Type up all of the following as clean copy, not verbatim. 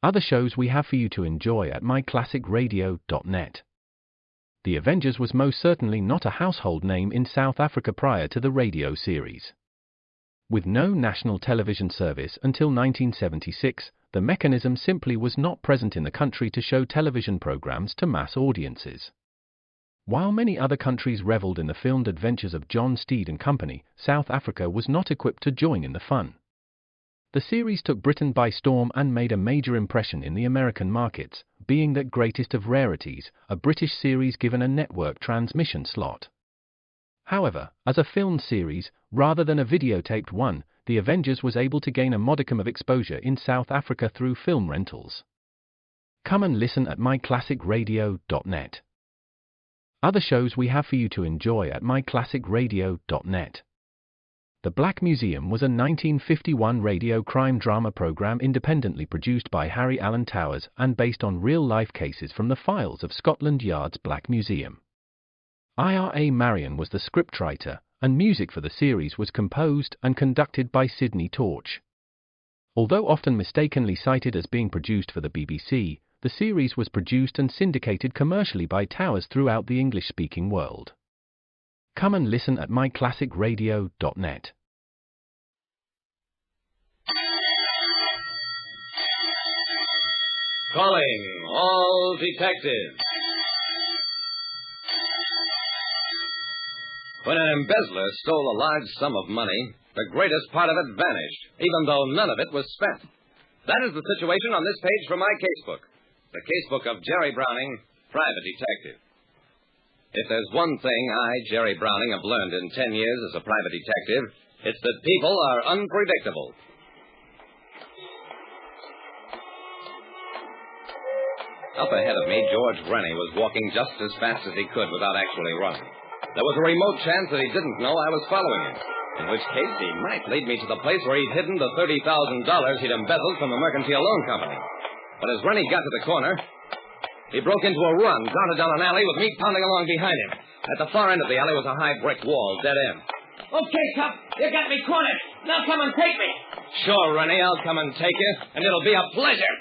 Other shows we have for you to enjoy at myclassicradio.net. The Avengers was most certainly not a household name in South Africa prior to the radio series. With no national television service until 1976, the mechanism simply was not present in the country to show television programs to mass audiences. While many other countries reveled in the filmed adventures of John Steed and Company, South Africa was not equipped to join in the fun. The series took Britain by storm and made a major impression in the American markets, being that greatest of rarities, a British series given a network transmission slot. However, as a filmed series, rather than a videotaped one, The Avengers was able to gain a modicum of exposure in South Africa through film rentals. Come and listen at myclassicradio.net. Other shows we have for you to enjoy at myclassicradio.net. The Black Museum was a 1951 radio crime drama program independently produced by Harry Alan Towers and based on real-life cases from the files of Scotland Yard's Black Museum. Ira Marion was the scriptwriter, and music for the series was composed and conducted by Sidney Torch. Although often mistakenly cited as being produced for the BBC, the series was produced and syndicated commercially by Towers throughout the English-speaking world. Come and listen at myclassicradio.net. Calling all detectives. When an embezzler stole a large sum of money, the greatest part of it vanished, even though none of it was spent. That is the situation on this page from my casebook. The casebook of Jerry Browning, private detective. If there's one thing I, Jerry Browning, have learned in 10 years as a private detective, it's that people are unpredictable. Up ahead of me, George Rennie was walking just as fast as he could without actually running. There was a remote chance that he didn't know I was following him, in which case he might lead me to the place where he'd hidden the $30,000 he'd embezzled from the Mercantile Loan Company. But as Rennie got to the corner, he broke into a run, darted down an alley with me pounding along behind him. At the far end of the alley was a high brick wall, dead end. Okay, cop, you got me cornered. Now come and take me. Sure, Rennie, I'll come and take you, and it'll be a pleasure.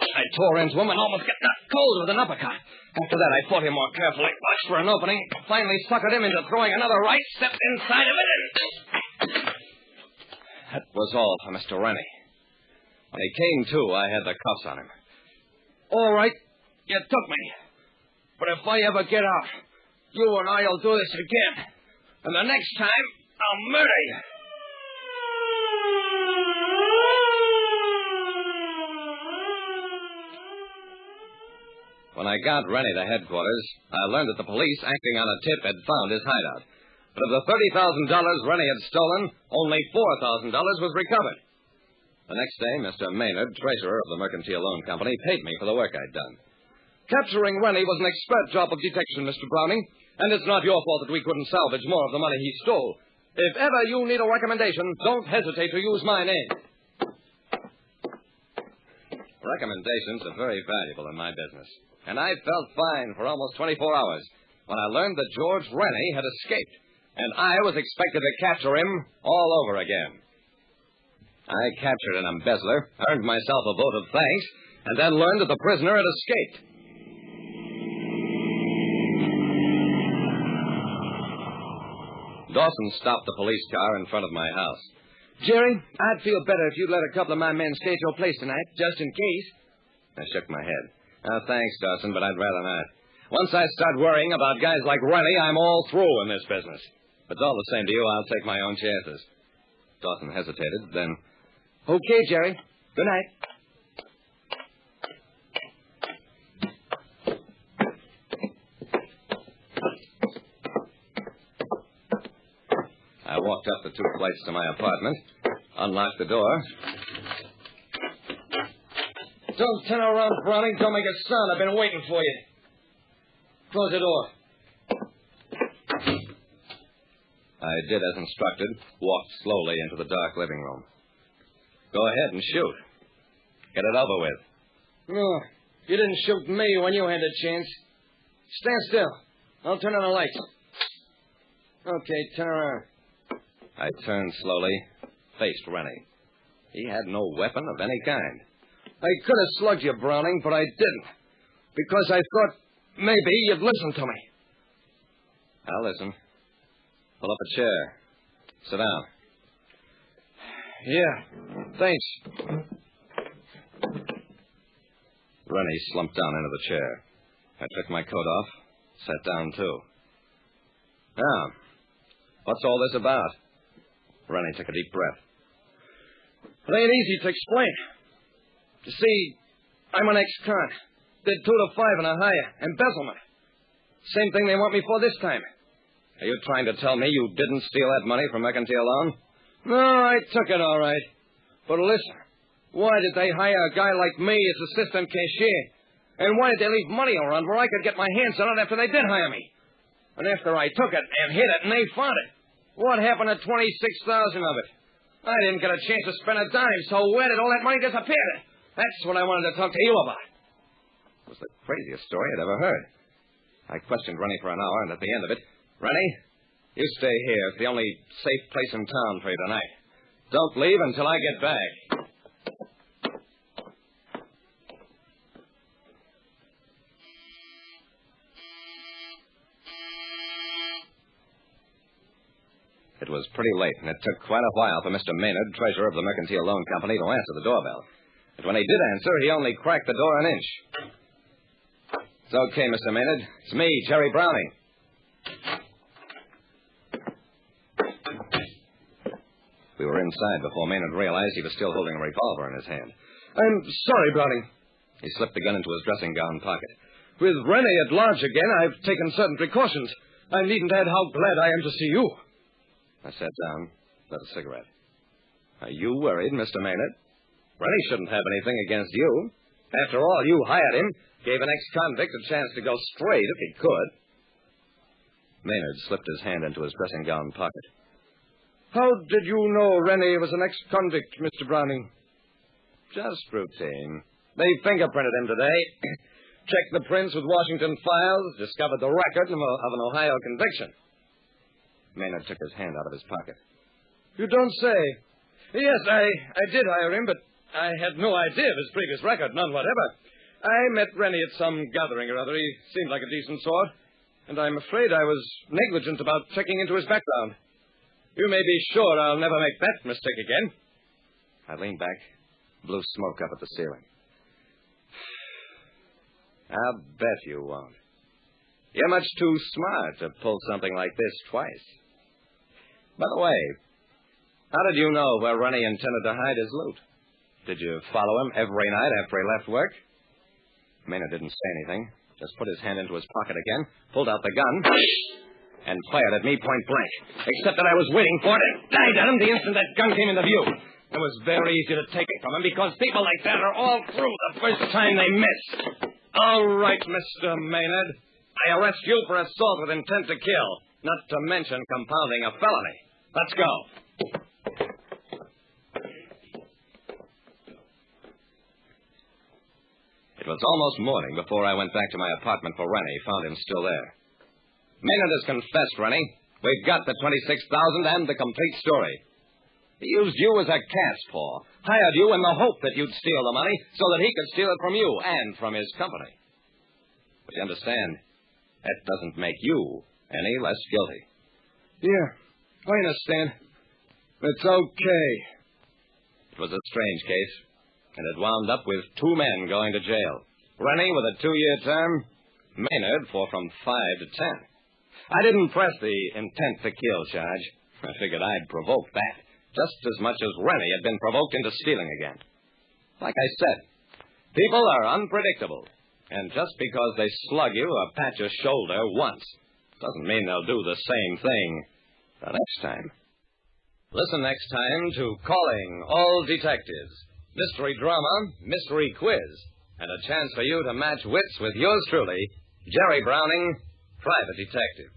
I tore into him and almost got knocked cold with an uppercut. After that, I fought him more carefully, watched for an opening, finally suckered him into throwing another right, stepped inside of it, and... That was all for Mr. Rennie. When he came to, I had the cuffs on him. All right, you took me. But if I ever get out, you and I'll do this again. And the next time, I'll murder you. When I got Rennie to headquarters, I learned that the police, acting on a tip, had found his hideout. But of the $30,000 Rennie had stolen, only $4,000 was recovered. The next day, Mr. Maynard, treasurer of the Mercantile Loan Company, paid me for the work I'd done. Capturing Rennie was an expert job of detection, Mr. Browning, and it's not your fault that we couldn't salvage more of the money he stole. If ever you need a recommendation, don't hesitate to use my name. Recommendations are very valuable in my business, and I felt fine for almost 24 hours when I learned that George Rennie had escaped, and I was expected to capture him all over again. I captured an embezzler, earned myself a vote of thanks, and then learned that the prisoner had escaped. Dawson stopped the police car in front of my house. Jerry, I'd feel better if you'd let a couple of my men stay at your place tonight, just in case. I shook my head. Thanks, Dawson, but I'd rather not. Once I start worrying about guys like Rennie, I'm all through in this business. If it's all the same to you, I'll take my own chances. Dawson hesitated, then... Okay, Jerry. Good night. I walked up the 2 flights to my apartment, unlocked the door. Don't turn around, Browning. Don't make a sound. I've been waiting for you. Close the door. I did as instructed, walked slowly into the dark living room. Go ahead and shoot. Get it over with. No, you didn't shoot me when you had the chance. Stand still. I'll turn on the lights. Okay, turn around. I turned slowly, faced Rennie. He had no weapon of any kind. I could have slugged you, Browning, but I didn't. Because I thought maybe you'd listen to me. I'll listen. Pull up a chair. Sit down. Yeah, thanks. Rennie slumped down into the chair. I took my coat off, sat down, too. Now, what's all this about? Rennie took a deep breath. It ain't easy to explain. You see, I'm an ex-con. Did 2 to 5 and a higher. Embezzlement. Same thing they want me for this time. Are you trying to tell me you didn't steal that money from Mercantile Loan? No, I took it all right. But listen, why did they hire a guy like me as assistant cashier? And why did they leave money around where I could get my hands on it after they did hire me? And after I took it and hid it and they found it, what happened to $26,000 of it? I didn't get a chance to spend a dime, so where did all that money disappear? That's what I wanted to talk to you about. It was the craziest story I'd ever heard. I questioned Rennie for an hour, and at the end of it, Rennie, you stay here. It's the only safe place in town for you tonight. Don't leave until I get back. It was pretty late, and it took quite a while for Mr. Maynard, treasurer of the Mercantile Loan Company, to answer the doorbell. But when he did answer, he only cracked the door an inch. It's okay, Mr. Maynard. It's me, Jerry Browning. We were inside before Maynard realized he was still holding a revolver in his hand. I'm sorry, Browning. He slipped the gun into his dressing gown pocket. With Rennie at large again, I've taken certain precautions. I needn't add how glad I am to see you. I sat down, lit a cigarette. Are you worried, Mr. Maynard? Rennie shouldn't have anything against you. After all, you hired him, gave an ex-convict a chance to go straight if he could. Maynard slipped his hand into his dressing gown pocket. How did you know Rennie was an ex-convict, Mr. Browning? Just routine. They fingerprinted him today. Checked the prints with Washington files, discovered the record of an Ohio conviction. Maynard took his hand out of his pocket. You don't say. Yes, I did hire him, but I had no idea of his previous record, none whatever. I met Rennie at some gathering or other. He seemed like a decent sort, and I'm afraid I was negligent about checking into his background. You may be sure I'll never make that mistake again. I leaned back, blew smoke up at the ceiling. I'll bet you won't. You're much too smart to pull something like this twice. By the way, how did you know where Rennie intended to hide his loot? Did you follow him every night after he left work? Maynard didn't say anything, just put his hand into his pocket again, pulled out the gun, and fired at me point blank. Except that I was waiting for it and died at him the instant that gun came into view. It was very easy to take it from him because people like that are all through the first time they miss. All right, Mr. Maynard. I arrest you for assault with intent to kill, not to mention compounding a felony. Let's go. It was almost morning before I went back to my apartment for Rennie, found him still there. Maynard has confessed, Rennie. We've got the $26,000 and the complete story. He used you as a cash-paw, hired you in the hope that you'd steal the money so that he could steal it from you and from his company. But you understand, that doesn't make you any less guilty. Yeah, I understand. It's okay. It was a strange case, and it wound up with 2 men going to jail. Rennie with a 2-year term, Maynard for from 5 to 10. I didn't press the intent to kill charge. I figured I'd provoke that, just as much as Rennie had been provoked into stealing again. Like I said, people are unpredictable, and just because they slug you or pat your shoulder once doesn't mean they'll do the same thing the next time. Listen next time to Calling All Detectives. Mystery drama, mystery quiz, and a chance for you to match wits with yours truly, Jerry Browning, Private Detective.